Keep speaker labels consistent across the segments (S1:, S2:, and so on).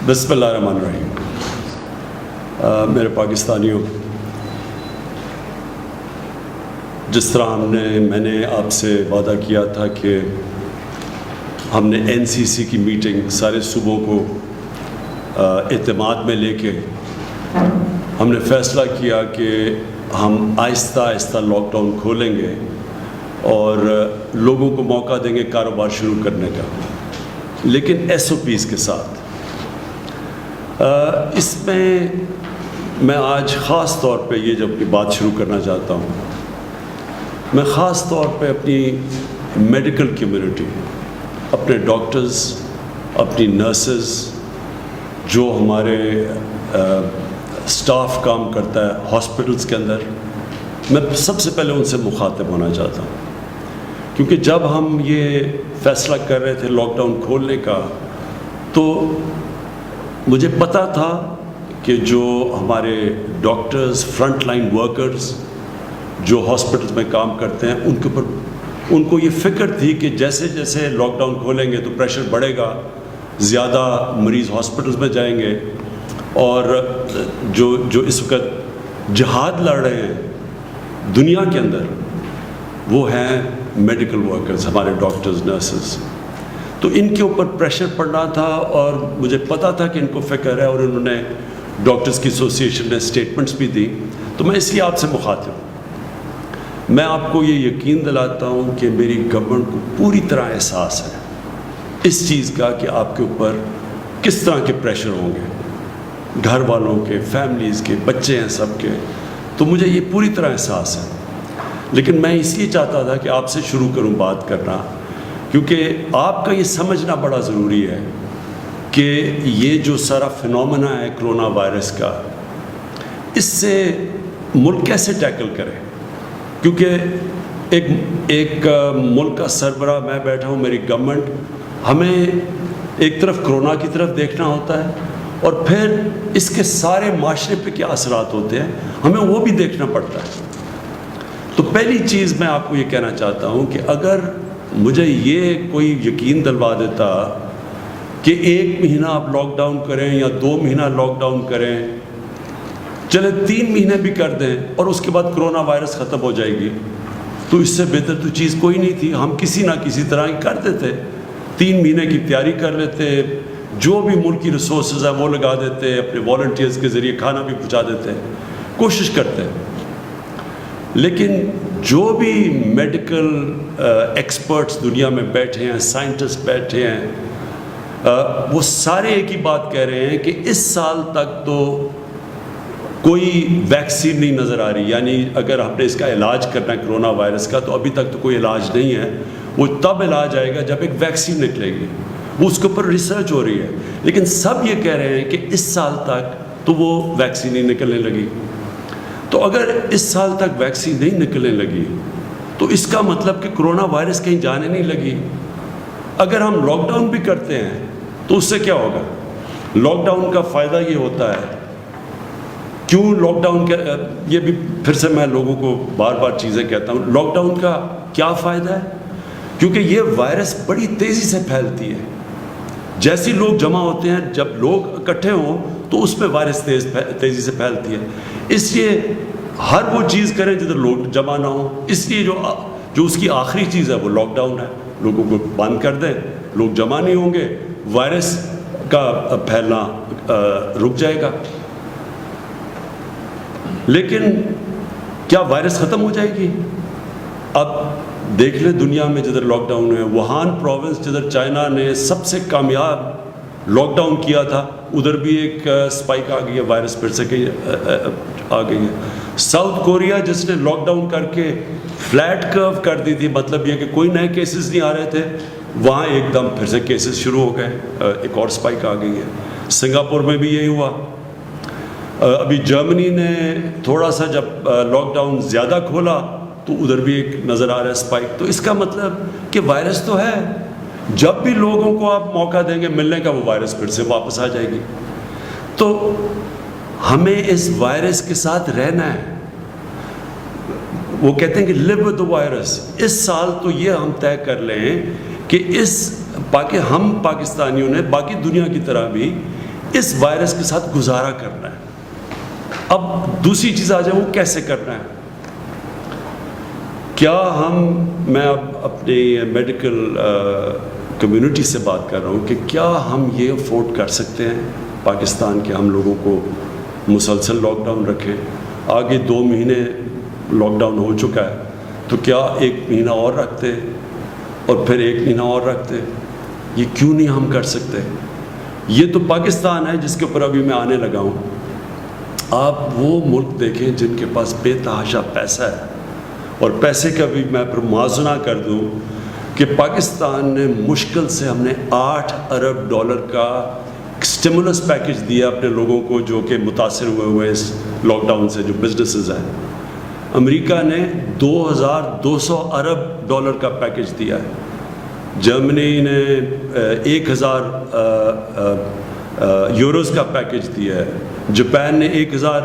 S1: بسم اللہ الرحمن الرحیم. میرے پاکستانیوں، جس طرح میں نے آپ سے وعدہ کیا تھا کہ ہم نے NCC کی میٹنگ سارے صوبوں کو اعتماد میں لے کے ہم نے فیصلہ کیا کہ ہم آہستہ آہستہ لاک ڈاؤن کھولیں گے اور لوگوں کو موقع دیں گے کاروبار شروع کرنے کا، لیکن SOPs کے ساتھ. اس میں آج خاص طور پہ یہ جب بات شروع کرنا چاہتا ہوں، میں خاص طور پہ اپنی میڈیکل کمیونٹی، اپنے ڈاکٹرز، اپنی نرسز، جو ہمارے اسٹاف کام کرتا ہے ہاسپٹلس کے اندر، میں سب سے پہلے ان سے مخاطب ہونا چاہتا ہوں. کیونکہ جب ہم یہ فیصلہ کر رہے تھے لاک ڈاؤن کھولنے کا، تو مجھے پتہ تھا کہ جو ہمارے ڈاکٹرز، فرنٹ لائن ورکرز جو ہاسپٹلس میں کام کرتے ہیں، ان کو یہ فکر تھی کہ جیسے جیسے لاک ڈاؤن کھولیں گے تو پریشر بڑھے گا، زیادہ مریض ہاسپٹلس میں جائیں گے، اور جو اس وقت جہاد لڑ رہے ہیں دنیا کے اندر، وہ ہیں میڈیکل ورکرز، ہمارے ڈاکٹرز، نرسز. تو ان کے اوپر پریشر پڑنا تھا، اور مجھے پتا تھا کہ ان کو فکر ہے، اور انہوں نے ڈاکٹرز کی ایسوسیشن نے اسٹیٹمنٹس بھی دی. تو میں اس لیے آپ سے مخاطب ہوں. میں آپ کو یہ یقین دلاتا ہوں کہ میری گورنمنٹ کو پوری طرح احساس ہے اس چیز کا کہ آپ کے اوپر کس طرح کے پریشر ہوں گے، گھر والوں کے، فیملیز کے، بچے ہیں سب کے. تو مجھے یہ پوری طرح احساس ہے. لیکن میں اس لیے چاہتا تھا کہ آپ سے شروع کروں بات کرنا، کیونکہ آپ کا یہ سمجھنا بڑا ضروری ہے کہ یہ جو سارا فنومنا ہے کرونا وائرس کا، اس سے ملک کیسے ٹیکل کرے. کیونکہ ایک ملک کا سربراہ میں بیٹھا ہوں، میری گورنمنٹ، ہمیں ایک طرف کرونا کی طرف دیکھنا ہوتا ہے، اور پھر اس کے سارے معاشرے پہ کیا اثرات ہوتے ہیں ہمیں وہ بھی دیکھنا پڑتا ہے. تو پہلی چیز میں آپ کو یہ کہنا چاہتا ہوں کہ اگر مجھے یہ کوئی یقین دلوا دیتا کہ 1 مہینہ آپ لاک ڈاؤن کریں یا 2 مہینہ لاک ڈاؤن کریں، چلے 3 مہینے بھی کر دیں، اور اس کے بعد کرونا وائرس ختم ہو جائے گی، تو اس سے بہتر تو چیز کوئی نہیں تھی. ہم کسی نہ کسی طرح ہی کر دیتے، 3 مہینے کی تیاری کر لیتے، جو بھی ملک کی ریسورسز ہیں وہ لگا دیتے، اپنے والنٹیئرز کے ذریعے کھانا بھی پہنچا دیتے، کوشش کرتے. لیکن جو بھی میڈیکل ایکسپرٹس دنیا میں بیٹھے ہیں، سائنٹسٹ بیٹھے ہیں، وہ سارے ایک ہی بات کہہ رہے ہیں کہ اس سال تک تو کوئی ویکسین نہیں نظر آ رہی. یعنی اگر ہم نے اس کا علاج کرنا ہے کرونا وائرس کا، تو ابھی تک تو کوئی علاج نہیں ہے. وہ تب علاج آئے گا جب ایک ویکسین نکلے گی، وہ اس کے اوپر ریسرچ ہو رہی ہے. لیکن سب یہ کہہ رہے ہیں کہ اس سال تک تو وہ ویکسین نہیں نکلنے لگی. تو اگر اس سال تک ویکسین نہیں نکلنے لگی تو اس کا مطلب کہ کرونا وائرس کہیں جانے نہیں لگی. اگر ہم لاک ڈاؤن بھی کرتے ہیں تو اس سے کیا ہوگا؟ لاک ڈاؤن کا فائدہ یہ ہوتا ہے، کیوں لاک ڈاؤن کا، یہ بھی پھر سے میں لوگوں کو بار بار چیزیں کہتا ہوں، لاک ڈاؤن کا کیا فائدہ ہے؟ کیونکہ یہ وائرس بڑی تیزی سے پھیلتی ہے. جیسے لوگ جمع ہوتے ہیں، جب لوگ اکٹھے ہوں تو اس میں وائرس تیزی سے پھیلتی ہے. اس لیے ہر وہ چیز کریں جدھر لوگ جمع نہ ہوں. اس لیے جو اس کی آخری چیز ہے وہ لاک ڈاؤن ہے. لوگوں کو بند کر دیں، لوگ جمع نہیں ہوں گے، وائرس کا پھیلنا رک جائے گا. لیکن کیا وائرس ختم ہو جائے گی؟ اب دیکھ لیں دنیا میں جدھر لاک ڈاؤن ہے، ووہان پروونس جدھر چائنا نے سب سے کامیاب لاک ڈاؤن کیا تھا، ادھر بھی ایک سپائک آ گئی ہے، وائرس پھر سے آ گئی ہے. ساؤتھ کوریا جس نے لاک ڈاؤن کر کے فلیٹ کرو کر دی تھی، مطلب یہ کہ کوئی نئے کیسز نہیں آ رہے تھے، وہاں ایک دم پھر سے کیسز شروع ہو گئے، ایک اور سپائک آ گئی ہے. سنگاپور میں بھی یہی ہوا. ابھی جرمنی نے تھوڑا سا جب لاک ڈاؤن زیادہ کھولا تو ادھر بھی ایک نظر آ رہا ہے سپائک. تو اس کا مطلب کہ وائرس تو ہے، جب بھی لوگوں کو آپ موقع دیں گے ملنے کا، وہ وائرس پھر سے واپس آ جائے گی. تو ہمیں اس وائرس کے ساتھ رہنا ہے. وہ کہتے ہیں کہ live with the virus. اس سال تو یہ ہم طے کر لیں کہ ہم پاکستانیوں نے باقی دنیا کی طرح بھی اس وائرس کے ساتھ گزارا کرنا ہے. اب دوسری چیز آ جائے وہ کیسے کرنا ہے. کیا میں اب اپنی میڈیکل کمیونٹی سے بات کر رہا ہوں کہ کیا ہم یہ افورڈ کر سکتے ہیں پاکستان کے ہم لوگوں کو مسلسل لاک ڈاؤن رکھیں. آگے 2 مہینے لاک ڈاؤن ہو چکا ہے, تو کیا 1 مہینہ اور رکھتے اور پھر 1 مہینہ اور رکھتے؟ یہ کیوں نہیں ہم کر سکتے؟ یہ تو پاکستان ہے جس کے اوپر ابھی میں آنے لگا ہوں. آپ وہ ملک دیکھیں جن کے پاس بے تحاشا پیسہ ہے, اور پیسے کا بھی میں پر موازنہ کر دوں کہ پاکستان نے مشکل سے ہم نے $8 ارب کا اسٹیمولس پیکج دیا اپنے لوگوں کو جو کہ متاثر ہوئے اس لاک ڈاؤن سے, جو بزنسز ہیں. امریکہ نے $2200 ارب کا پیکج دیا ہے. جرمنی نے 1000 یوروز کا پیکج دیا ہے. جاپان نے $1000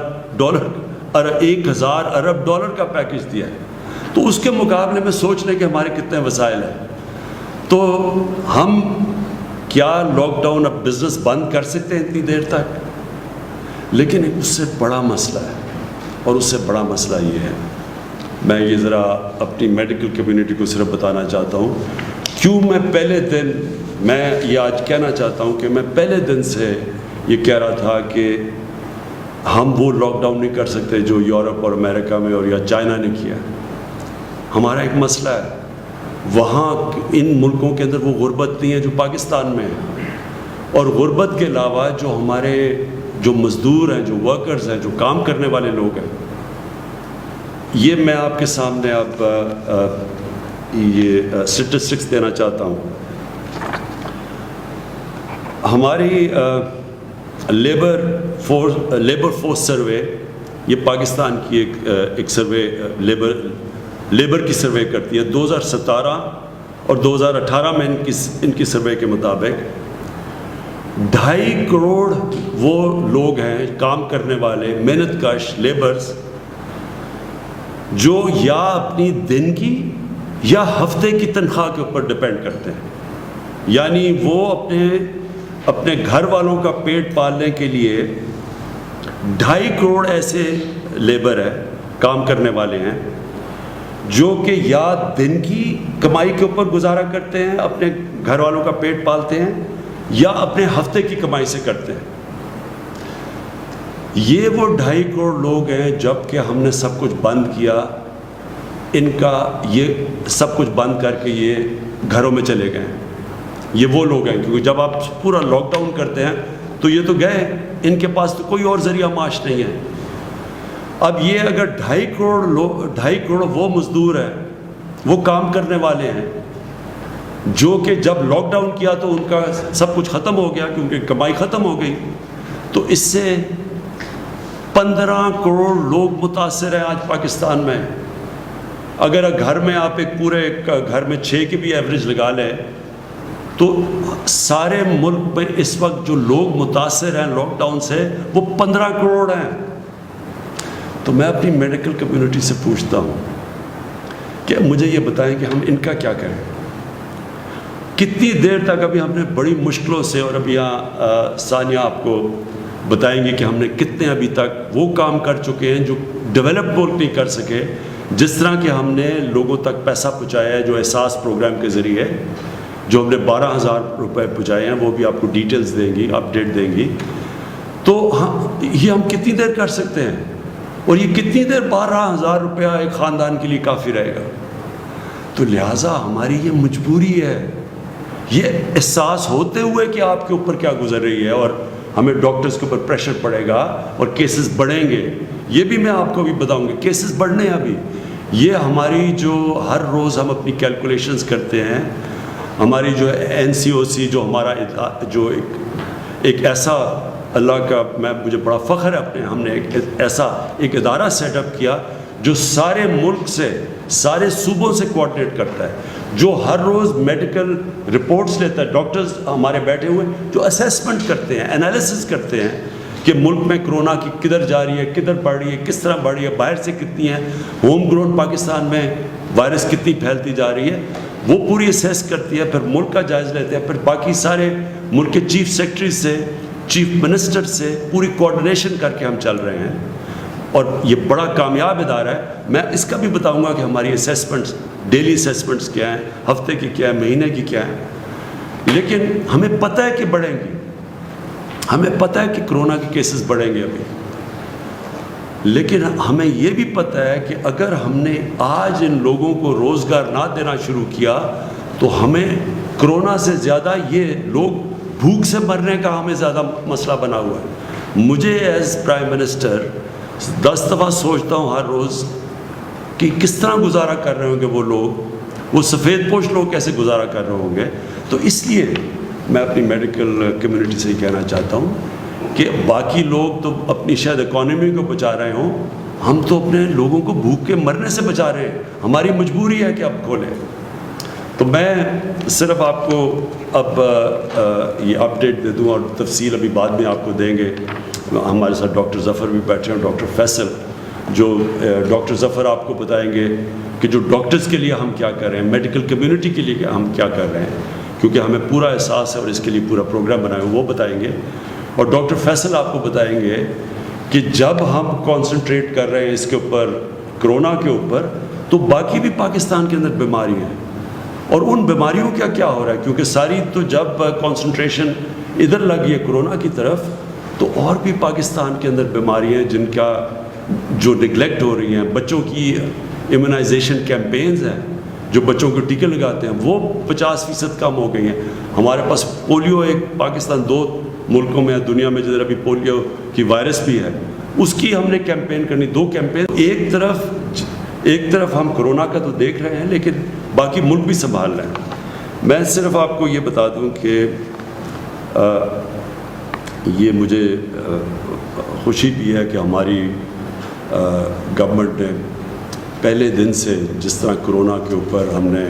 S1: ارب کا پیکج دیا ہے. تو اس کے مقابلے میں سوچ لیں کہ ہمارے کتنے وسائل ہیں. تو ہم کیا لاک ڈاؤن اب بزنس بند کر سکتے ہیں اتنی دیر تک؟ لیکن اس سے بڑا مسئلہ ہے, اور اس سے بڑا مسئلہ یہ ہے, میں یہ ذرا اپنی میڈیکل کمیونٹی کو صرف بتانا چاہتا ہوں کیوں میں پہلے دن, میں یہ آج کہنا چاہتا ہوں کہ میں پہلے دن سے یہ کہہ رہا تھا کہ ہم وہ لاک ڈاؤن نہیں کر سکتے جو یورپ اور امریکہ میں اور یا چائنا نے کیا. ہمارا ایک مسئلہ ہے, وہاں ان ملکوں کے اندر وہ غربت نہیں ہے جو پاکستان میں ہے, اور غربت کے علاوہ جو ہمارے جو مزدور ہیں, جو ورکرز ہیں, جو کام کرنے والے لوگ ہیں, یہ میں آپ کے سامنے اب یہ اسٹیٹسٹکس دینا چاہتا ہوں. ہماری لیبر فورس سروے, یہ پاکستان کی ایک سروے لیبر کی سروے کرتی ہے. 2017 اور 2018 میں ان کی سروے کے مطابق 2.5 کروڑ وہ لوگ ہیں کام کرنے والے, محنت کش لیبرز, جو یا اپنی دن کی یا ہفتے کی تنخواہ کے اوپر ڈپینڈ کرتے ہیں. یعنی وہ اپنے گھر والوں کا پیٹ پالنے کے لیے 2.5 کروڑ ایسے لیبر ہیں, کام کرنے والے ہیں, جو کہ یا دن کی کمائی کے اوپر گزارا کرتے ہیں, اپنے گھر والوں کا پیٹ پالتے ہیں, یا اپنے ہفتے کی کمائی سے کرتے ہیں. یہ وہ 2.5 کروڑ لوگ ہیں. جب کہ ہم نے سب کچھ بند کیا, ان کا یہ سب کچھ بند کر کے یہ گھروں میں چلے گئے. یہ وہ لوگ ہیں, کیونکہ جب آپ پورا لاک ڈاؤن کرتے ہیں تو یہ تو گئے, ان کے پاس تو کوئی اور ذریعہ معاش نہیں ہے. اب یہ اگر 2.5 کروڑ وہ مزدور ہیں, وہ کام کرنے والے ہیں, جو کہ جب لاک ڈاؤن کیا تو ان کا سب کچھ ختم ہو گیا کیونکہ کمائی ختم ہو گئی, تو اس سے 15 کروڑ لوگ متاثر ہیں آج پاکستان میں. اگر گھر میں آپ ایک پورے گھر میں 6 کی بھی ایوریج لگا لیں تو سارے ملک میں اس وقت جو لوگ متاثر ہیں لاک ڈاؤن سے وہ 15 کروڑ ہیں. تو میں اپنی میڈیکل کمیونٹی سے پوچھتا ہوں کہ مجھے یہ بتائیں کہ ہم ان کا کیا کریں. کتنی دیر تک ابھی ہم نے بڑی مشکلوں سے, اور ابھی یہاں ثانیہ آپ کو بتائیں گے کہ ہم نے کتنے ابھی تک وہ کام کر چکے ہیں جو ڈیولپ ملک نہیں کر سکے, جس طرح کہ ہم نے لوگوں تک پیسہ پہنچایا ہے جو احساس پروگرام کے ذریعے, جو ہم نے 12,000 روپے پہنچائے ہیں, وہ بھی آپ کو ڈیٹیلز دیں گی, اپڈیٹ دیں گی. تو یہ ہم کتنی دیر کر سکتے ہیں, اور یہ کتنی دیر 12,000 روپیہ ایک خاندان کے لیے کافی رہے گا. تو لہٰذا ہماری یہ مجبوری ہے, یہ احساس ہوتے ہوئے کہ آپ کے اوپر کیا گزر رہی ہے, اور ہمیں ڈاکٹرز کے اوپر پریشر پڑے گا اور کیسز بڑھیں گے. یہ بھی میں آپ کو بھی بتاؤں گا, کیسز بڑھنے ہیں ابھی. یہ ہماری جو ہر روز ہم اپنی کیلکولیشنز کرتے ہیں, ہماری جو NCOC, جو ہمارا جو ایک ایسا, اللہ کا مجھے بڑا فخر ہے اپنے, ہم نے ایک ادارہ سیٹ اپ کیا جو سارے ملک سے, سارے صوبوں سے کوآرڈینیٹ کرتا ہے, جو ہر روز میڈیکل رپورٹس لیتا ہے. ڈاکٹرز ہمارے بیٹھے ہوئے جو اسیسمنٹ کرتے ہیں, انالیسس کرتے ہیں کہ ملک میں کرونا کی کدھر جا رہی ہے, کدھر بڑھ رہی ہے, کس طرح بڑھ رہی ہے, باہر سے کتنی ہے, ہوم گرون پاکستان میں وائرس کتنی پھیلتی جا رہی ہے, وہ پوری اسیس کرتی ہے. پھر ملک کا جائزہ لیتے ہیں, پھر باقی سارے ملک کے چیف سیکرٹری سے چیف منسٹر سے پوری کوآرڈینیشن کر کے ہم چل رہے ہیں، اور یہ بڑا کامیاب ادارہ ہے۔ میں اس کا بھی بتاؤں گا کہ ہماری اسیسمنٹس، ڈیلی اسیسمنٹس کیا ہیں، ہفتے کی کیا ہے، مہینے کی کیا ہے، لیکن ہمیں پتہ ہے کہ بڑھیں گی، ہمیں پتہ ہے کہ کرونا کے کیسز بڑھیں گے ابھی، لیکن ہمیں یہ بھی پتہ ہے کہ اگر ہم نے آج ان لوگوں کو روزگار نہ دینا شروع کیا تو ہمیں کرونا سے زیادہ یہ لوگ بھوک سے مرنے کا ہمیں زیادہ مسئلہ بنا ہوا ہے۔ مجھے ایز پرائم منسٹر 10 دفعہ سوچتا ہوں ہر روز کہ کس طرح گزارا کر رہے ہوں گے وہ لوگ، وہ سفید پوش لوگ کیسے گزارا کر رہے ہوں گے۔ تو اس لیے میں اپنی میڈیکل کمیونٹی سے یہ کہنا چاہتا ہوں کہ باقی لوگ تو اپنی شاید اکانومی کو بچا رہے ہوں، ہم تو اپنے لوگوں کو بھوک کے مرنے سے بچا رہے ہیں، ہماری مجبوری ہے کہ اب کھولیں۔ تو میں صرف آپ کو اب یہ اپڈیٹ دے دوں، اور تفصیل ابھی بعد میں آپ کو دیں گے۔ ہمارے ساتھ ڈاکٹر ظفر بھی بیٹھے ہیں، ڈاکٹر فیصل، جو ڈاکٹر ظفر آپ کو بتائیں گے کہ جو ڈاکٹرز کے لیے ہم کیا کر رہے ہیں، میڈیکل کمیونٹی کے لیے ہم کیا کر رہے ہیں، کیونکہ ہمیں پورا احساس ہے اور اس کے لیے پورا پروگرام بنایا وہ بتائیں گے۔ اور ڈاکٹر فیصل آپ کو بتائیں گے کہ جب ہم کانسنٹریٹ کر رہے ہیں اس کے اوپر، کرونا کے اوپر، تو باقی بھی پاکستان کے اندر بیماری ہیں، اور ان بیماریوں کا کیا ہو رہا ہے، کیونکہ ساری تو جب کانسنٹریشن ادھر لگی ہے کرونا کی طرف، تو اور بھی پاکستان کے اندر بیماری ہیں جن کا جو نگلیکٹ ہو رہی ہیں۔ بچوں کی امیونائزیشن کیمپینز ہیں، جو بچوں کو ٹیکے لگاتے ہیں، وہ 50% کم ہو گئی ہیں۔ ہمارے پاس پولیو، ایک پاکستان 2 ملکوں میں دنیا میں جدھر ابھی پولیو کی وائرس بھی ہے، اس کی ہم نے کیمپین کرنی، 2 کیمپین۔ ایک طرف ہم کرونا کا تو دیکھ رہے ہیں، لیکن باقی ملک بھی سنبھال رہے ہیں۔ میں صرف آپ کو یہ بتا دوں کہ یہ مجھے خوشی بھی ہے کہ ہماری گورنمنٹ نے پہلے دن سے جس طرح کرونا کے اوپر ہم نے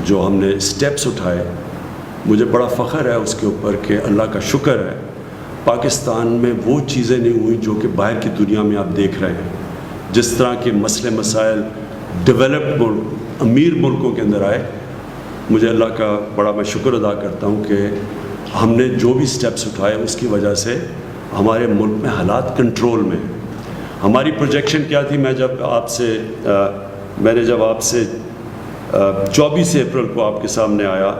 S1: جو ہم نے اسٹیپس اٹھائے، مجھے بڑا فخر ہے اس کے اوپر کہ اللہ کا شکر ہے پاکستان میں وہ چیزیں نہیں ہوئیں جو کہ باہر کی دنیا میں آپ دیکھ رہے ہیں۔ جس طرح کے مسئلے مسائل ڈیولپڈ ملک، امیر ملکوں کے اندر آئے، مجھے اللہ کا بڑا میں شکر ادا کرتا ہوں کہ ہم نے جو بھی سٹیپس اٹھائے اس کی وجہ سے ہمارے ملک میں حالات کنٹرول میں۔ ہماری پروجیکشن کیا تھی، میں نے جب آپ سے 24 اپریل کو آپ کے سامنے آیا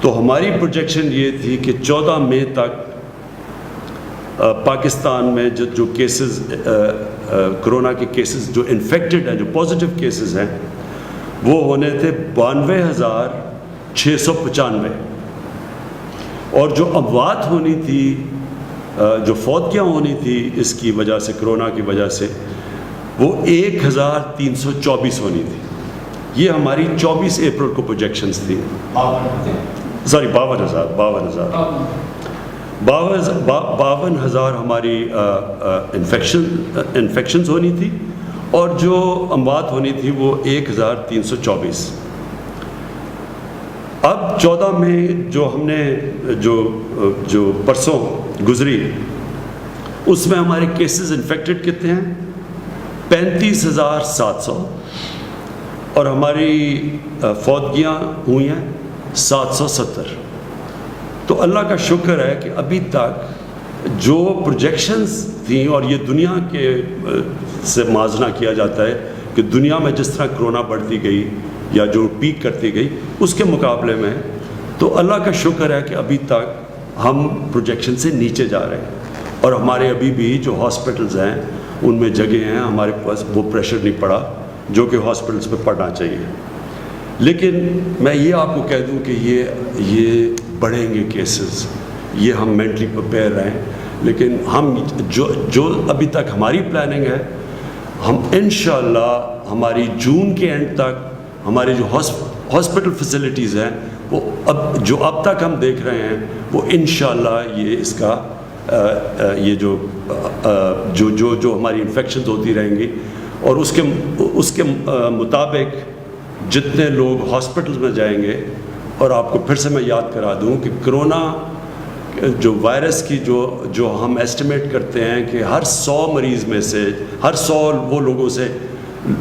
S1: تو ہماری پروجیکشن یہ تھی کہ 14 مئی تک پاکستان میں جو کیسز، کرونا کے کیسز جو انفیکٹڈ ہیں، جو پازیٹیو کیسز ہیں، وہ ہونے تھے 92,695، اور جو اموات ہونی تھی، جو فوتیاں ہونی تھی اس کی وجہ سے، کرونا کی وجہ سے، وہ 1,324 ہونی تھی۔ یہ ہماری 24 اپریل کو پروجیکشنز تھی، 52,000 ہماری انفیکشنز ہونی تھی، اور جو اموات ہونی تھی وہ 1,324۔ اب 14 مئی جو ہم نے جو پرسوں گزری، اس میں ہمارے کیسز انفیکٹڈ کتنے ہیں؟ 35,700، اور ہماری فوتگیاں ہوئی ہیں 770۔ تو اللہ کا شکر ہے کہ ابھی تک جو پروجیکشنز تھیں، اور یہ دنیا کے سے موازنہ کیا جاتا ہے کہ دنیا میں جس طرح کرونا بڑھتی گئی یا جو پیک کرتی گئی اس کے مقابلے میں، تو اللہ کا شکر ہے کہ ابھی تک ہم پروجیکشن سے نیچے جا رہے ہیں، اور ہمارے ابھی بھی جو ہاسپٹلز ہیں ان میں جگہ ہیں، ہمارے پاس وہ پریشر نہیں پڑا جو کہ ہاسپٹلز پہ پڑنا چاہیے۔ لیکن میں یہ آپ کو کہہ دوں کہ یہ بڑھیں گے کیسز، یہ ہم مینٹلی پریپیئر رہیں، لیکن ہم جو ابھی تک ہماری پلاننگ ہے، ہم انشاءاللہ ہماری جون کے اینڈ تک ہماری جو ہاسپٹل فیسلٹیز ہیں، وہ اب تک ہم دیکھ رہے ہیں، وہ انشاءاللہ یہ اس کا یہ جو ہماری انفیکشنز ہوتی رہیں گی، اور اس کے مطابق جتنے لوگ ہاسپٹل میں جائیں گے۔ اور آپ کو پھر سے میں یاد کرا دوں کہ کرونا جو وائرس کی جو ہم ایسٹیمیٹ کرتے ہیں کہ ہر 100 مریض میں سے، ہر 100 وہ لوگوں سے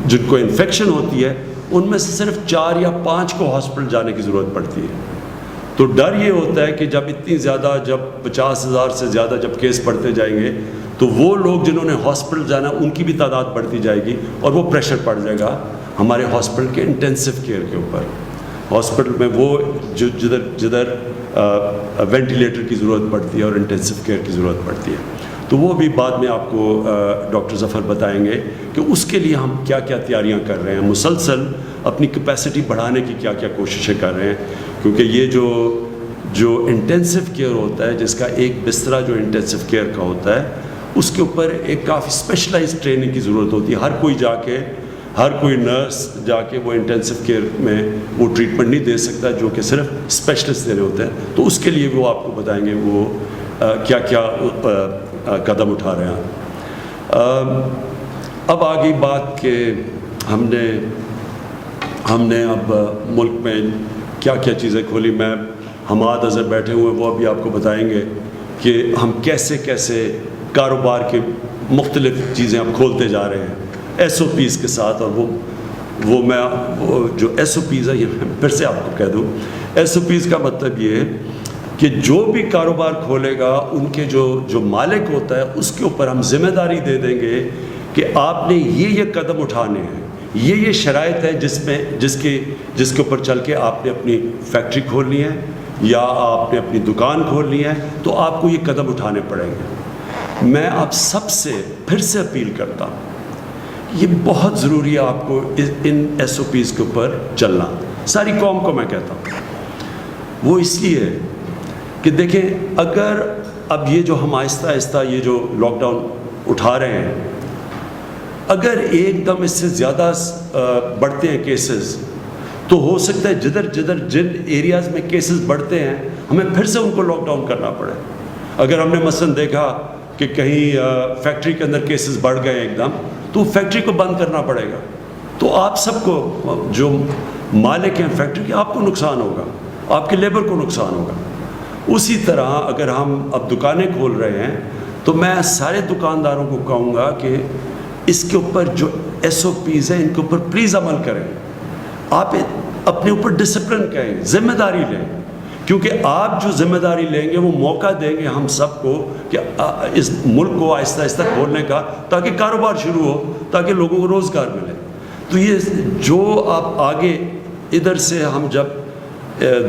S1: جن کو انفیکشن ہوتی ہے، ان میں سے صرف 4 یا 5 کو ہاسپٹل جانے کی ضرورت پڑتی ہے۔ تو ڈر یہ ہوتا ہے کہ جب اتنی زیادہ، جب 50,000 سے زیادہ جب کیس بڑھتے جائیں گے تو وہ لوگ جنہوں نے ہاسپٹل جانا ان کی بھی تعداد بڑھتی جائے گی، اور وہ پریشر پڑ جائے گا ہمارے ہاسپٹل کے انٹینسو کیئر کے اوپر. ہاسپٹل میں وہ جدھر وینٹیلیٹر کی ضرورت پڑتی ہے اور انٹینسو کیئر کی ضرورت پڑتی ہے. تو وہ بھی بعد میں آپ کو ڈاکٹر ظفر بتائیں گے کہ اس کے لیے ہم کیا کیا تیاریاں کر رہے ہیں، مسلسل اپنی کیپیسٹی بڑھانے کی کیا کیا کوششیں کر رہے ہیں. کیونکہ یہ جو انٹینسو کیئر ہوتا ہے، جس کا ایک بسترا جو انٹینسو کیئر کا ہوتا ہے، اس کے اوپر ایک کافی اسپیشلائز ٹریننگ کی ضرورت ہوتی ہے. ہر کوئی نرس جا کے وہ انٹینسو کیئر میں وہ ٹریٹمنٹ نہیں دے سکتا جو کہ صرف اسپیشلسٹ دینے ہوتے ہیں. تو اس کے لیے وہ آپ کو بتائیں گے وہ کیا کیا قدم اٹھا رہے ہیں. اب آگئی بات کہ ہم نے اب ملک میں کیا کیا چیزیں کھولی. میں حماد اظہر بیٹھے ہوئے وہ ابھی آپ کو بتائیں گے کہ ہم کیسے کاروبار کے مختلف چیزیں اب کھولتے جا رہے ہیں ایس او پیز کے ساتھ. اور وہ جو ایس او پیز ہے، یہ میں پھر سے آپ کو کہہ دوں، ایس او پیز کا مطلب یہ ہے کہ جو بھی کاروبار کھولے گا ان کے جو مالک ہوتا ہے اس کے اوپر ہم ذمہ داری دے دیں گے کہ آپ نے یہ قدم اٹھانے ہیں، یہ شرائط ہے جس کے اوپر چل کے آپ نے اپنی فیکٹری کھولنی ہے یا آپ نے اپنی دکان کھولنی ہے، تو آپ کو یہ قدم اٹھانے پڑیں گے. میں آپ سب سے پھر سے اپیل کرتا ہوں، یہ بہت ضروری ہے آپ کو ان ایس او پیز کے اوپر چلنا. ساری قوم کو میں کہتا ہوں، وہ اس لیے کہ دیکھیں، اگر اب یہ جو ہم آہستہ آہستہ یہ جو لاک ڈاؤن اٹھا رہے ہیں، اگر ایک دم اس سے زیادہ بڑھتے ہیں کیسز، تو ہو سکتا ہے جن ایریاز میں کیسز بڑھتے ہیں ہمیں پھر سے ان کو لاک ڈاؤن کرنا پڑے. اگر ہم نے مثلاً دیکھا کہ کہیں فیکٹری کے اندر کیسز بڑھ گئے ایک دم، تو فیکٹری کو بند کرنا پڑے گا. تو آپ سب کو، جو مالک ہیں فیکٹری کے، آپ کو نقصان ہوگا، آپ کے لیبر کو نقصان ہوگا. اسی طرح اگر ہم اب دکانیں کھول رہے ہیں تو میں سارے دکانداروں کو کہوں گا کہ اس کے اوپر جو ایس او پیز ہیں ان کے اوپر پلیز عمل کریں. آپ اپنے اوپر ڈسپلن کریں، ذمہ داری لیں، کیونکہ آپ جو ذمہ داری لیں گے وہ موقع دیں گے ہم سب کو کہ اس ملک کو آہستہ آہستہ کھولنے کا، تاکہ کاروبار شروع ہو، تاکہ لوگوں کو روزگار ملے. تو یہ جو آپ آگے ادھر سے ہم جب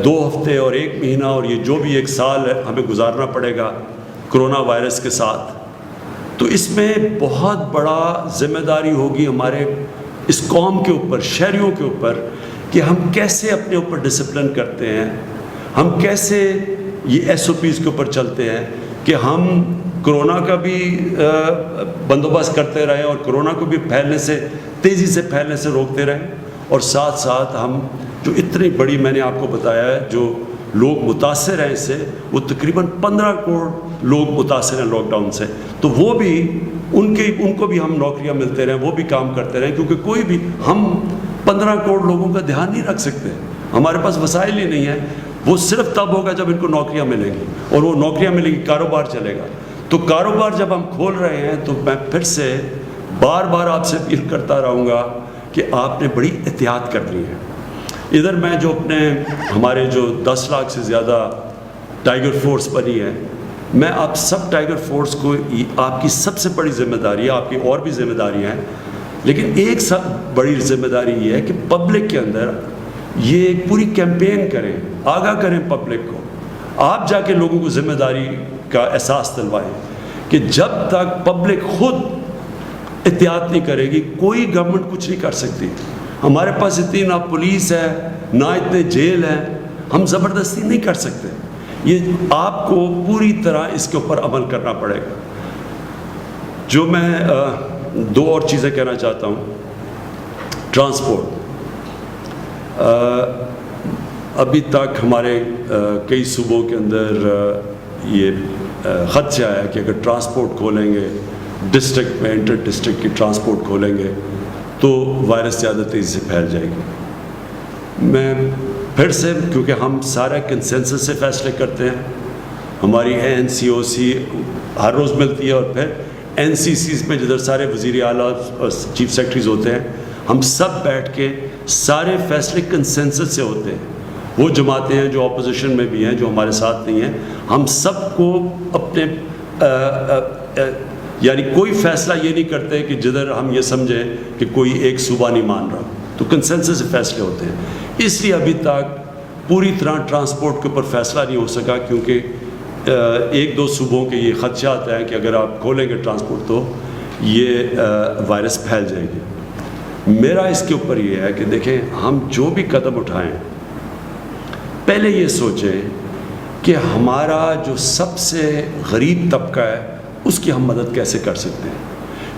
S1: 2 ہفتے اور 1 مہینہ اور یہ جو بھی 1 سال ہمیں گزارنا پڑے گا کرونا وائرس کے ساتھ، تو اس میں بہت بڑا ذمہ داری ہوگی ہمارے اس قوم کے اوپر، شہریوں کے اوپر، کہ ہم کیسے اپنے اوپر ڈسپلن کرتے ہیں، ہم کیسے یہ ایس او پیز کے اوپر چلتے ہیں کہ ہم کرونا کا بھی بندوبست کرتے رہیں اور کرونا کو بھی تیزی سے پھیلنے سے روکتے رہیں، اور ساتھ ساتھ ہم جو اتنی بڑی، میں نے آپ کو بتایا ہے، جو لوگ متاثر ہیں اس سے، وہ تقریباً 15 کروڑ لوگ متاثر ہیں لاک ڈاؤن سے. تو وہ بھی ان کو بھی ہم نوکریاں ملتے رہیں، وہ بھی کام کرتے رہیں، کیونکہ کوئی بھی ہم 15 کروڑ لوگوں کا دھیان نہیں رکھ سکتے، ہمارے پاس وسائل ہی نہیں ہیں. وہ صرف تب ہوگا جب ان کو نوکریاں ملیں گی، اور وہ نوکریاں ملیں گی، کاروبار چلے گا. تو کاروبار جب ہم کھول رہے ہیں تو میں پھر سے بار بار آپ سے اپیل کرتا رہوں گا کہ آپ نے بڑی احتیاط کرنی ہے. ادھر میں جو ہمارے جو 10 لاکھ سے زیادہ ٹائیگر فورس بنی ہے، میں آپ سب ٹائیگر فورس کو، آپ کی سب سے بڑی ذمہ داری ہے، آپ کی اور بھی ذمہ داریاں ہیں، لیکن ایک سب بڑی ذمہ داری یہ ہے کہ پبلک کے اندر یہ ایک پوری کیمپین کریں، آگاہ کریں پبلک کو. آپ جا کے لوگوں کو ذمہ داری کا احساس دلوائیں کہ جب تک پبلک خود احتیاط نہیں کرے گی، کوئی گورنمنٹ کچھ نہیں کر سکتی. ہمارے پاس اتنی نہ پولیس ہے، نہ اتنے جیل ہیں، ہم زبردستی نہیں کر سکتے. یہ آپ کو پوری طرح اس کے اوپر عمل کرنا پڑے گا. جو میں 2 اور چیزیں کہنا چاہتا ہوں. ٹرانسپورٹ، ابھی تک ہمارے کئی صوبوں کے اندر یہ خدشہ ہے کہ اگر ٹرانسپورٹ کھولیں گے، ڈسٹرکٹ میں انٹر ڈسٹرکٹ کی ٹرانسپورٹ کھولیں گے تو وائرس زیادہ تیزی سے پھیل جائے گی. میں پھر سے، کیونکہ ہم سارا کنسنسس سے فیصلے کرتے ہیں، ہماری NCOC ہر روز ملتی ہے، اور پھر NCCs میں جدھر سارے وزیر اعلیٰ اور چیف سیکرٹریز ہوتے ہیں، ہم سب بیٹھ کے سارے فیصلے کنسنسس سے ہوتے ہیں. وہ جماعتیں ہیں جو اپوزیشن میں بھی ہیں, جو ہمارے ساتھ نہیں ہیں, ہم سب کو اپنے یعنی کوئی فیصلہ یہ نہیں کرتے کہ جدھر ہم یہ سمجھیں کہ کوئی ایک صوبہ نہیں مان رہا, تو کنسنسس سے فیصلے ہوتے ہیں. اس لیے ابھی تک پوری طرح ٹرانسپورٹ کے اوپر فیصلہ نہیں ہو سکا, کیونکہ ایک دو صوبوں کے یہ خدشات ہیں کہ اگر آپ کھولیں گے ٹرانسپورٹ تو یہ وائرس پھیل جائے گی. میرا اس کے اوپر یہ ہے کہ دیکھیں, ہم جو بھی قدم اٹھائیں پہلے یہ سوچیں کہ ہمارا جو سب سے غریب طبقہ ہے اس کی ہم مدد کیسے کر سکتے ہیں,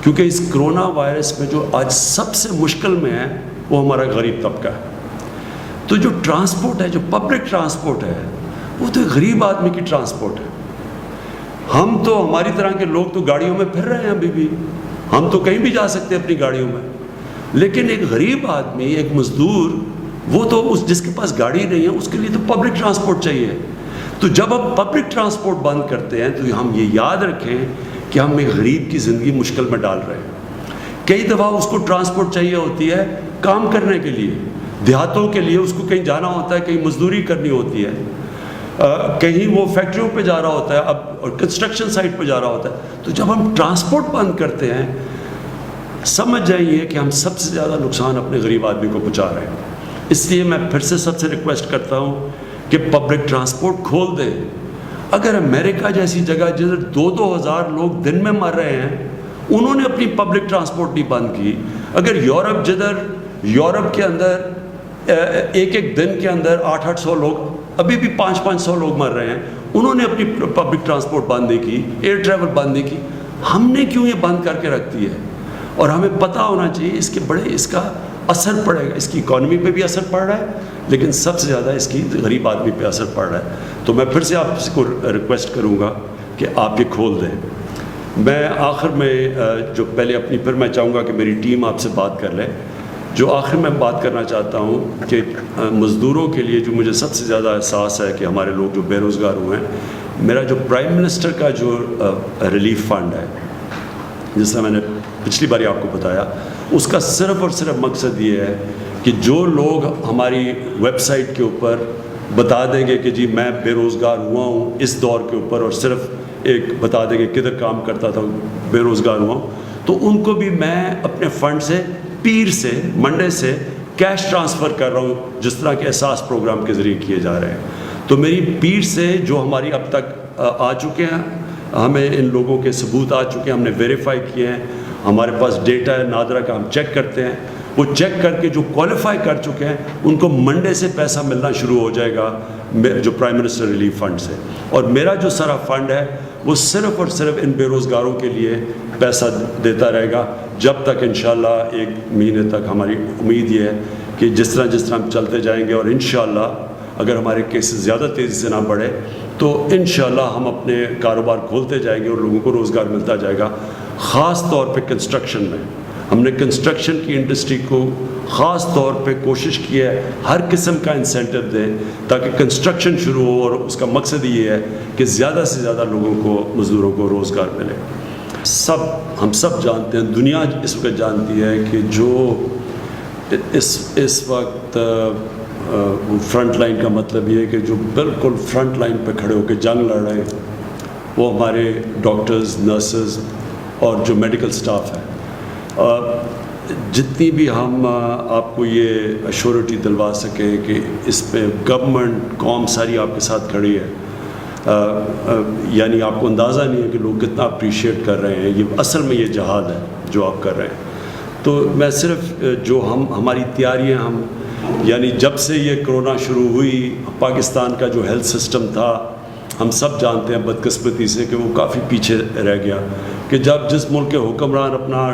S1: کیونکہ اس کرونا وائرس میں جو آج سب سے مشکل میں ہے وہ ہمارا غریب طبقہ ہے. تو جو ٹرانسپورٹ ہے, جو پبلک ٹرانسپورٹ ہے, وہ تو غریب آدمی کی ٹرانسپورٹ ہے. ہم تو ہماری طرح کے لوگ تو گاڑیوں میں پھر رہے ہیں ابھی بھی, ہم تو کہیں بھی جا سکتے ہیں اپنی گاڑیوں میں, لیکن ایک غریب آدمی, ایک مزدور, وہ تو جس کے پاس گاڑی نہیں ہے اس کے لیے تو پبلک ٹرانسپورٹ چاہیے. تو جب ہم پبلک ٹرانسپورٹ بند کرتے ہیں تو ہم یہ یاد رکھیں کہ ہم ایک غریب کی زندگی مشکل میں ڈال رہے ہیں. کئی دفعہ اس کو ٹرانسپورٹ چاہیے ہوتی ہے کام کرنے کے لیے, دیہاتوں کے لیے اس کو کہیں جانا ہوتا ہے, کہیں مزدوری کرنی ہوتی ہے, کہیں وہ فیکٹریوں پہ جا رہا ہوتا ہے, اب کنسٹرکشن سائٹ پہ جا رہا ہوتا ہے. تو جب ہم ٹرانسپورٹ بند کرتے ہیں سمجھ جائیے کہ ہم سب سے زیادہ نقصان اپنے غریب آدمی کو پہنچا رہے ہیں. اس لیے میں پھر سے سب سے ریکویسٹ کرتا ہوں کہ پبلک ٹرانسپورٹ کھول دیں. اگر امریکہ جیسی جگہ جدھر 2,000 لوگ دن میں مر رہے ہیں انہوں نے اپنی پبلک ٹرانسپورٹ نہیں بند کی, اگر یورپ جدھر یورپ کے اندر ایک دن کے اندر 800 لوگ, ابھی بھی 500 لوگ مر رہے ہیں, انہوں نے اپنی پبلک ٹرانسپورٹ بند نہیں کی, ایئر ٹریول بند نہیں کی, ہم نے کیوں یہ بند کر کے رکھ دی ہے؟ اور ہمیں پتہ ہونا چاہیے اس کا اثر پڑے گا, اس کی اکانومی پہ بھی اثر پڑ رہا ہے, لیکن سب سے زیادہ اس کی غریب آدمی پہ اثر پڑ رہا ہے. تو میں پھر سے آپ کو ریکویسٹ کروں گا کہ آپ یہ کھول دیں. میں آخر میں جو پہلے اپنی, پھر میں چاہوں گا کہ میری ٹیم آپ سے بات کر لے. جو آخر میں بات کرنا چاہتا ہوں کہ مزدوروں کے لیے جو مجھے سب سے زیادہ احساس ہے کہ ہمارے لوگ جو بے روزگار ہوئے ہیں, میرا جو پرائم منسٹر کا جو ریلیف فنڈ ہے, جس طرح میں نے پچھلی باری آپ کو بتایا, اس کا صرف اور صرف مقصد یہ ہے کہ جو لوگ ہماری ویب سائٹ کے اوپر بتا دیں گے کہ جی میں بے روزگار ہوا ہوں اس دور کے اوپر, اور صرف ایک بتا دیں گے کدھر کام کرتا تھا, بے روزگار ہوا ہوں, تو ان کو بھی میں اپنے فنڈ سے پیر سے منڈے سے کیش ٹرانسفر کر رہا ہوں, جس طرح کے احساس پروگرام کے ذریعے کیے جا رہے ہیں. تو میری پیر سے جو ہماری اب تک آ چکے ہیں, ہمیں ان لوگوں کے ثبوت آ چکے ہیں, ہم نے ویریفائی کیے ہیں, ہمارے پاس ڈیٹا ہے نادرا کا, ہم چیک کرتے ہیں, وہ چیک کر کے جو کوالیفائی کر چکے ہیں ان کو منڈے سے پیسہ ملنا شروع ہو جائے گا جو پرائم منسٹر ریلیف فنڈ سے. اور میرا جو سارا فنڈ ہے وہ صرف اور صرف ان بے روزگاروں کے لیے پیسہ دیتا رہے گا جب تک انشاءاللہ 1 مہینے تک. ہماری امید یہ ہے کہ جس طرح ہم چلتے جائیں گے, اور انشاءاللہ اگر ہمارے کیسز زیادہ تیزی سے نہ بڑھے تو انشاءاللہ ہم اپنے کاروبار کھولتے جائیں گے اور لوگوں کو روزگار ملتا جائے گا. خاص طور پہ کنسٹرکشن میں ہم نے کنسٹرکشن کی انڈسٹری کو خاص طور پہ کوشش کی ہے ہر قسم کا انسینٹو دیں تاکہ کنسٹرکشن شروع ہو, اور اس کا مقصد یہ ہے کہ زیادہ سے زیادہ لوگوں کو, مزدوروں کو روزگار ملے. ہم سب جانتے ہیں, دنیا اس وقت جانتی ہے کہ جو اس وقت فرنٹ لائن کا مطلب یہ ہے کہ جو بالکل فرنٹ لائن پہ کھڑے ہو کے جنگ لڑ رہے ہیں وہ ہمارے ڈاکٹرز, نرسز اور جو میڈیکل سٹاف ہے. جتنی بھی ہم آپ کو یہ ایشورٹی دلوا سکیں کہ اس پہ گورنمنٹ قوم ساری آپ کے ساتھ کھڑی ہے, یعنی آپ کو اندازہ نہیں ہے کہ لوگ کتنا اپریشیٹ کر رہے ہیں. یہ اصل میں یہ جہاد ہے جو آپ کر رہے ہیں. تو میں صرف جو ہماری تیاریاں ہم یعنی جب سے یہ کرونا شروع ہوئی, پاکستان کا جو ہیلتھ سسٹم تھا ہم سب جانتے ہیں بدقسمتی سے کہ وہ کافی پیچھے رہ گیا, کہ جس ملک کے حکمران اپنا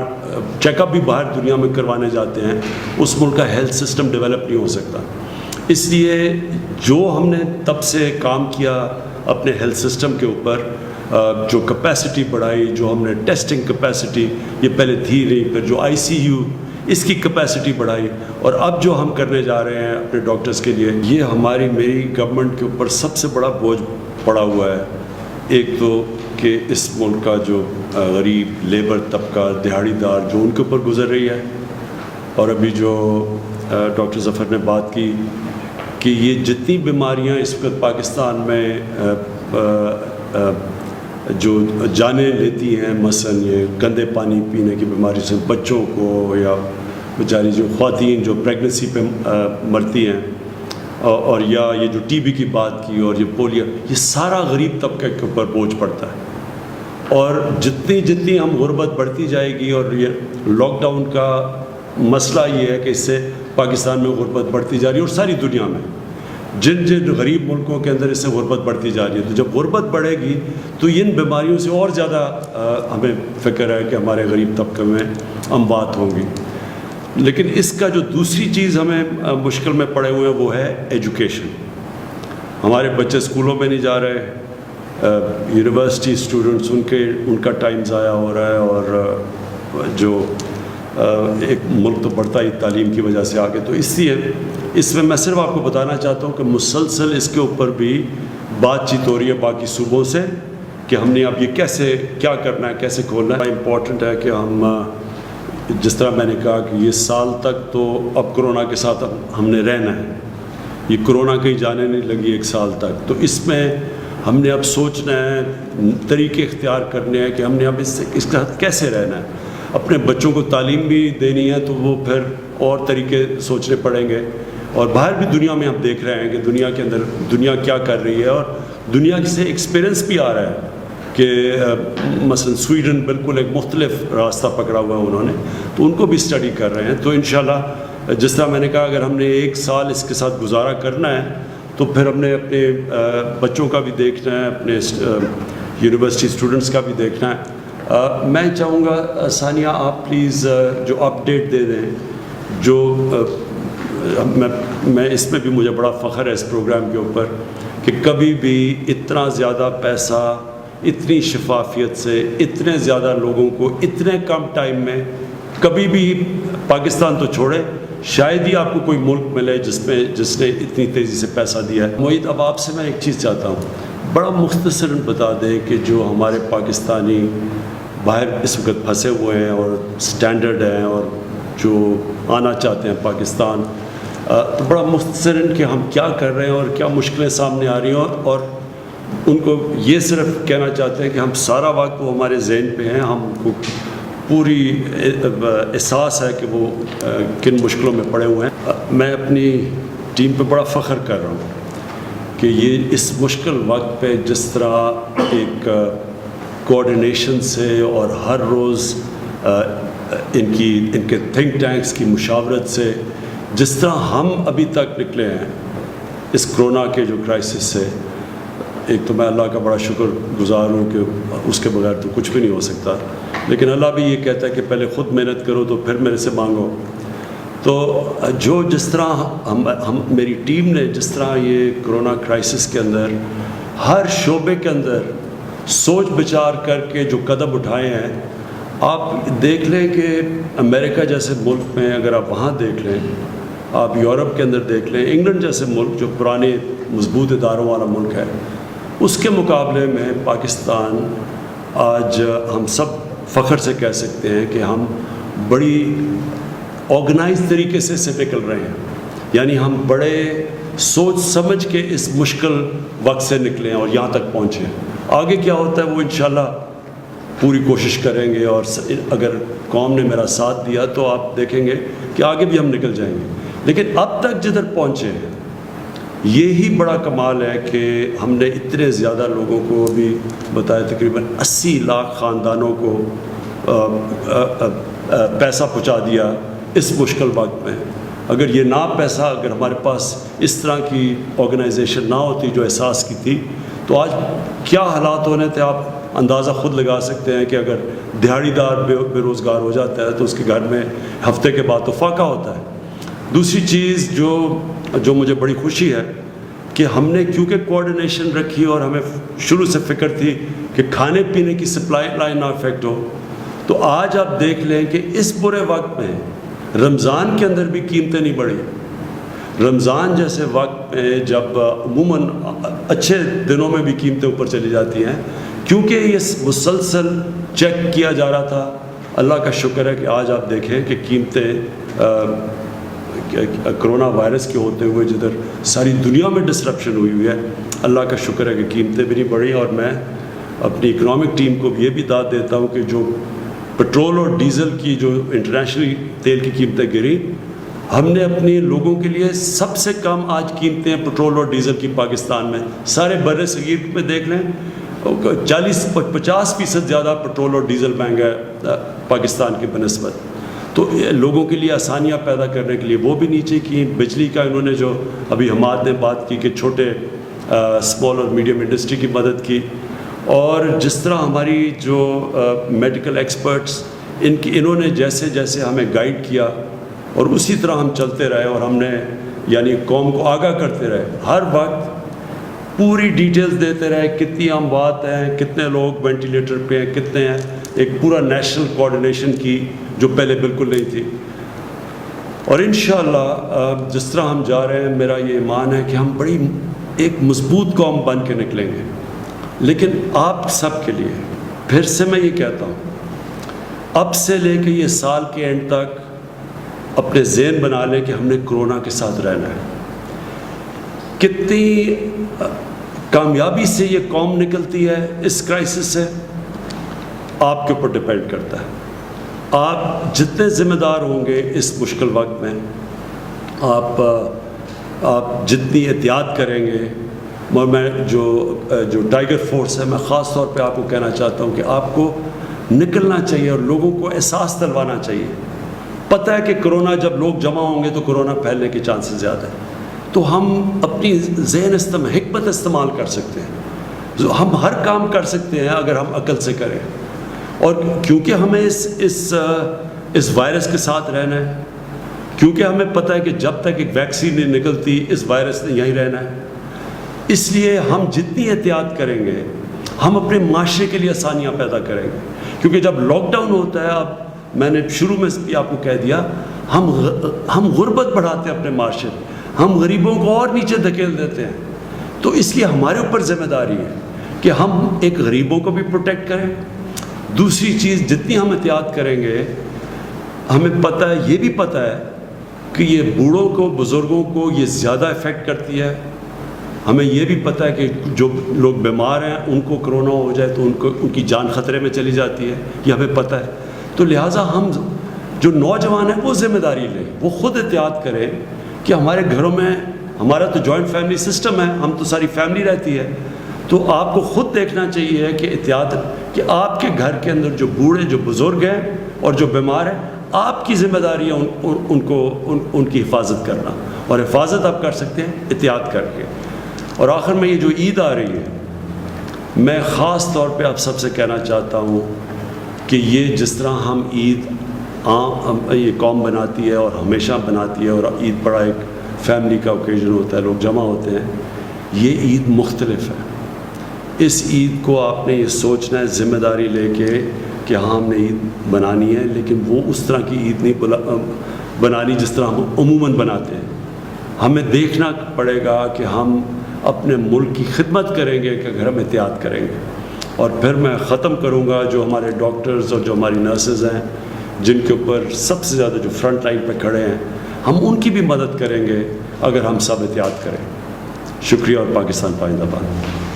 S1: چیک اپ بھی باہر دنیا میں کروانے جاتے ہیں اس ملک کا ہیلتھ سسٹم ڈیولپ نہیں ہو سکتا. اس لیے جو ہم نے تب سے کام کیا اپنے ہیلتھ سسٹم کے اوپر, جو کیپیسٹی بڑھائی, جو ہم نے ٹیسٹنگ کیپیسٹی یہ پہلے تھی نہیں, پھر جو ICU اس کی کیپیسٹی بڑھائی, اور اب جو ہم کرنے جا رہے ہیں اپنے ڈاکٹرز کے لیے, یہ میری گورنمنٹ کے اوپر سب سے بڑا بوجھ پڑا ہوا ہے. ایک تو کہ اس ملک کا جو غریب لیبر طبقہ, دہاڑی دار, جو ان کے اوپر گزر رہی ہے, اور ابھی جو ڈاکٹر ظفر نے بات کی کہ یہ جتنی بیماریاں اس وقت پاکستان میں جو جانیں لیتی ہیں، مثلاً یہ گندے پانی پینے کی بیماری سے بچوں کو، یا بیچاری جو خواتین جو پریگننسی پہ مرتی ہیں، اور یا یہ جو ٹی بی کی بات کی، اور یہ پولیو، یہ سارا غریب طبقے کے اوپر بوجھ پڑتا ہے. اور جتنی ہم غربت بڑھتی جائے گی، اور یہ لاک ڈاؤن کا مسئلہ یہ ہے کہ اس سے پاکستان میں غربت بڑھتی جا رہی ہے، اور ساری دنیا میں جن غریب ملکوں کے اندر اس سے غربت بڑھتی جا رہی ہے. تو جب غربت بڑھے گی تو ان بیماریوں سے اور زیادہ ہمیں فکر ہے کہ ہمارے غریب طبقے میں اموات ہوں گی. لیکن اس کا جو دوسری چیز ہمیں مشکل میں پڑے ہوئے ہیں وہ ہے ایجوکیشن. ہمارے بچے اسکولوں میں نہیں جا رہے، یونیورسٹی اسٹوڈنٹس ان کا ٹائم ضائع ہو رہا ہے، اور جو ایک ملک تو بڑھتا ہی تعلیم کی وجہ سے آگے. تو اس میں صرف آپ کو بتانا چاہتا ہوں کہ مسلسل اس کے اوپر بھی بات چیت ہو رہی ہے باقی صوبوں سے کہ ہم نے اب یہ کیا کرنا ہے، کیسے کھولنا ہے. امپورٹنٹ ہے کہ ہم، جس طرح میں نے کہا کہ یہ سال تک تو اب کرونا کے ساتھ ہم نے رہنا ہے، یہ کرونا کہیں جانے نہیں لگی ایک سال تک. تو اس میں ہم نے اب سوچنا ہے، طریقے اختیار کرنے ہیں کہ ہم نے اب اس کے ساتھ کیسے رہنا ہے. اپنے بچوں کو تعلیم بھی دینی ہے تو وہ پھر اور طریقے سوچنے پڑیں گے. اور باہر بھی دنیا میں ہم دیکھ رہے ہیں کہ دنیا کے اندر دنیا کیا کر رہی ہے، اور دنیا سے ایکسپیرئنس بھی آ رہا ہے کہ مثلا سویڈن بالکل ایک مختلف راستہ پکڑا ہوا ہے انہوں نے، تو ان کو بھی اسٹڈی کر رہے ہیں. تو انشاءاللہ جس طرح میں نے کہا اگر ہم نے ایک سال اس کے ساتھ گزارا کرنا ہے تو پھر ہم نے اپنے بچوں کا بھی دیکھنا ہے، اپنے یونیورسٹی اسٹوڈنٹس کا بھی دیکھنا ہے. میں چاہوں گا ثانیہ آپ پلیز جو اپڈیٹ دے دیں، جو میں اس میں بھی مجھے بڑا فخر ہے اس پروگرام کے اوپر کہ کبھی بھی اتنا زیادہ پیسہ، اتنی شفافیت سے، اتنے زیادہ لوگوں کو اتنے کم ٹائم میں کبھی بھی، پاکستان تو چھوڑے، شاید ہی آپ کو کوئی ملک ملے جس نے اتنی تیزی سے پیسہ دیا ہے. معید اب آپ سے میں ایک چیز چاہتا ہوں، بڑا مختصراً بتا دیں کہ جو ہمارے پاکستانی باہر اس وقت پھنسے ہوئے ہیں اور سٹینڈرڈ ہیں اور جو آنا چاہتے ہیں پاکستان، تو بڑا مختصراً کہ ہم کیا کر رہے ہیں اور کیا مشکلیں سامنے آ رہی ہیں، اور ان کو یہ صرف کہنا چاہتے ہیں کہ ہم سارا وقت وہ ہمارے ذہن پہ ہیں، ہم کو پوری احساس ہے کہ وہ کن مشکلوں میں پڑے ہوئے ہیں. میں اپنی ٹیم پہ بڑا فخر کر رہا ہوں کہ یہ اس مشکل وقت پہ جس طرح ایک کوآرڈینیشن سے اور ہر روز ان کے تھنک ٹینکس کی مشاورت سے جس طرح ہم ابھی تک نکلے ہیں اس کرونا کے جو کرائسس سے، ایک تو میں اللہ کا بڑا شکر گزار ہوں کہ اس کے بغیر تو کچھ بھی نہیں ہو سکتا، لیکن اللہ بھی یہ کہتا ہے کہ پہلے خود محنت کرو تو پھر میرے سے مانگو. تو جس طرح میری ٹیم نے جس طرح یہ کرونا کرائسس کے اندر ہر شعبے کے اندر سوچ بچار کر کے جو قدم اٹھائے ہیں، آپ دیکھ لیں کہ امریکہ جیسے ملک میں اگر آپ وہاں دیکھ لیں، آپ یورپ کے اندر دیکھ لیں، انگلینڈ جیسے ملک جو پرانے مضبوط اداروں والا ملک ہے، اس کے مقابلے میں پاکستان آج ہم سب فخر سے کہہ سکتے ہیں کہ ہم بڑی آرگنائز طریقے سے نکل رہے ہیں. یعنی ہم بڑے سوچ سمجھ کے اس مشکل وقت سے نکلے ہیں اور یہاں تک پہنچے ہیں. آگے کیا ہوتا ہے وہ انشاءاللہ پوری کوشش کریں گے، اور اگر قوم نے میرا ساتھ دیا تو آپ دیکھیں گے کہ آگے بھی ہم نکل جائیں گے. لیکن اب تک جدھر پہنچے ہیں یہی بڑا کمال ہے کہ ہم نے اتنے زیادہ لوگوں کو بھی بتایا، تقریباً 80 لاکھ خاندانوں کو پیسہ پہنچا دیا اس مشکل وقت میں. اگر یہ پیسہ اگر ہمارے پاس اس طرح کی آرگنائزیشن نہ ہوتی جو احساس کی تھی تو آج کیا حالات ہونے تھے آپ اندازہ خود لگا سکتے ہیں کہ اگر دیہڑی دار بے روزگار ہو جاتا ہے تو اس کے گھر میں ہفتے کے بعد تو فاقہ ہوتا ہے. دوسری چیز جو مجھے بڑی خوشی ہے کہ ہم نے کیونکہ کوآرڈینیشن رکھی اور ہمیں شروع سے فکر تھی کہ کھانے پینے کی سپلائی لائن نہ افیکٹ ہو، تو آج آپ دیکھ لیں کہ اس برے وقت میں رمضان کے اندر بھی قیمتیں نہیں بڑھی. رمضان جیسے وقت میں جب عموماً اچھے دنوں میں بھی قیمتیں اوپر چلی جاتی ہیں، کیونکہ یہ مسلسل چیک کیا جا رہا تھا. اللہ کا شکر ہے کہ آج آپ دیکھیں کہ قیمتیں کرونا وائرس کے ہوتے ہوئے جدھر ساری دنیا میں ڈسرپشن ہوئی ہے، اللہ کا شکر ہے کہ قیمتیں بھی نہیں بڑھی. اور میں اپنی اکنامک ٹیم کو بھی یہ بھی داد دیتا ہوں کہ جو پٹرول اور ڈیزل کی جو انٹرنیشنلی تیل کی قیمتیں گری، ہم نے اپنے لوگوں کے لیے سب سے کم آج قیمتیں پٹرول اور ڈیزل کی پاکستان میں. سارے بر صغیر میں دیکھ لیں 40-50% زیادہ پٹرول اور ڈیزل مہنگا ہے پاکستان کی بنسبت. تو لوگوں کے لیے آسانیاں پیدا کرنے کے لیے وہ بھی نیچے کی. بجلی کا انہوں نے جو ابھی حماد نے بات کی کہ چھوٹے اسمال اور میڈیم انڈسٹری کی مدد کی، اور جس طرح ہماری جو میڈیکل ایکسپرٹس انہوں نے جیسے جیسے ہمیں گائیڈ کیا اور اسی طرح ہم چلتے رہے، اور ہم نے یعنی قوم کو آگاہ کرتے رہے، ہر وقت پوری ڈیٹیلز دیتے رہے، کتنی اموات ہیں، کتنے لوگ وینٹیلیٹر پہ ہیں، کتنے ہیں. ایک پورا نیشنل کوآرڈینیشن کی جو پہلے بالکل نہیں تھی. اور انشاءاللہ جس طرح ہم جا رہے ہیں، میرا یہ ایمان ہے کہ ہم بڑی ایک مضبوط قوم بن کے نکلیں گے. لیکن آپ سب کے لیے پھر سے میں یہ کہتا ہوں، اب سے لے کے یہ سال کے اینڈ تک اپنے ذہن بنا لیں کہ ہم نے کرونا کے ساتھ رہنا ہے. کتنی کامیابی سے یہ قوم نکلتی ہے اس کرائسس سے آپ کے اوپر ڈپینڈ کرتا ہے. آپ جتنے ذمہ دار ہوں گے اس مشکل وقت میں، آپ جتنی احتیاط کریں گے. اور میں جو ٹائیگر فورس ہے، میں خاص طور پہ آپ کو کہنا چاہتا ہوں کہ آپ کو نکلنا چاہیے اور لوگوں کو احساس دلوانا چاہیے. پتہ ہے کہ کرونا جب لوگ جمع ہوں گے تو کرونا پھیلنے کے چانسز زیادہ ہیں. تو ہم اپنی ذہن حکمت استعمال کر سکتے ہیں. ہم ہر کام کر سکتے ہیں اگر ہم عقل سے کریں. اور کیونکہ ہمیں اس وائرس کے ساتھ رہنا ہے، کیونکہ ہمیں پتہ ہے کہ جب تک ایک ویکسین نہیں نکلتی اس وائرس نے یہیں رہنا ہے، اس لیے ہم جتنی احتیاط کریں گے ہم اپنے معاشرے کے لیے آسانیاں پیدا کریں گے. کیونکہ جب لاک ڈاؤن ہوتا ہے، اب میں نے شروع میں بھی آپ کو کہہ دیا، ہم غربت بڑھاتے ہیں اپنے معاشرے، ہم غریبوں کو اور نیچے دھکیل دیتے ہیں. تو اس لیے ہمارے اوپر ذمہ داری ہے کہ ہم ایک غریبوں کو بھی پروٹیکٹ کریں. دوسری چیز، جتنی ہم احتیاط کریں گے، ہمیں پتہ ہے، یہ بھی پتہ ہے کہ یہ بوڑھوں کو، بزرگوں کو یہ زیادہ افیکٹ کرتی ہے. ہمیں یہ بھی پتہ ہے کہ جو لوگ بیمار ہیں ان کو کرونا ہو جائے تو ان کی جان خطرے میں چلی جاتی ہے، یہ ہمیں پتہ ہے. تو لہٰذا ہم جو نوجوان ہیں وہ ذمہ داری لیں، وہ خود احتیاط کریں کہ ہمارے گھروں میں، ہمارا تو جوائنٹ فیملی سسٹم ہے، ہم تو ساری فیملی رہتی ہے. تو آپ کو خود دیکھنا چاہیے کہ احتیاط، کہ آپ کے گھر کے اندر جو بوڑھے، جو بزرگ ہیں اور جو بیمار ہیں، آپ کی ذمہ داری ہے ان کی حفاظت کرنا. اور حفاظت آپ کر سکتے ہیں احتیاط کر کے. اور آخر میں یہ جو عید آ رہی ہے، میں خاص طور پہ آپ سب سے کہنا چاہتا ہوں کہ یہ جس طرح ہم عید یہ قوم بناتی ہے اور ہمیشہ بناتی ہے، اور عید بڑا ایک فیملی کا اوکیزن ہوتا ہے، لوگ جمع ہوتے ہیں، یہ عید مختلف ہے. اس عید کو آپ نے یہ سوچنا ہے ذمہ داری لے کے کہ ہاں ہم نے عید بنانی ہے، لیکن وہ اس طرح کی عید نہیں بنانی جس طرح ہم عموماً بناتے ہیں. ہمیں دیکھنا پڑے گا کہ ہم اپنے ملک کی خدمت کریں گے کہ اگر ہم احتیاط کریں گے. اور پھر میں ختم کروں گا، جو ہمارے ڈاکٹرز اور جو ہماری نرسز ہیں جن کے اوپر سب سے زیادہ جو فرنٹ لائن پہ کھڑے ہیں، ہم ان کی بھی مدد کریں گے اگر ہم سب احتیاط کریں. شکریہ اور پاکستان پائندہ باد.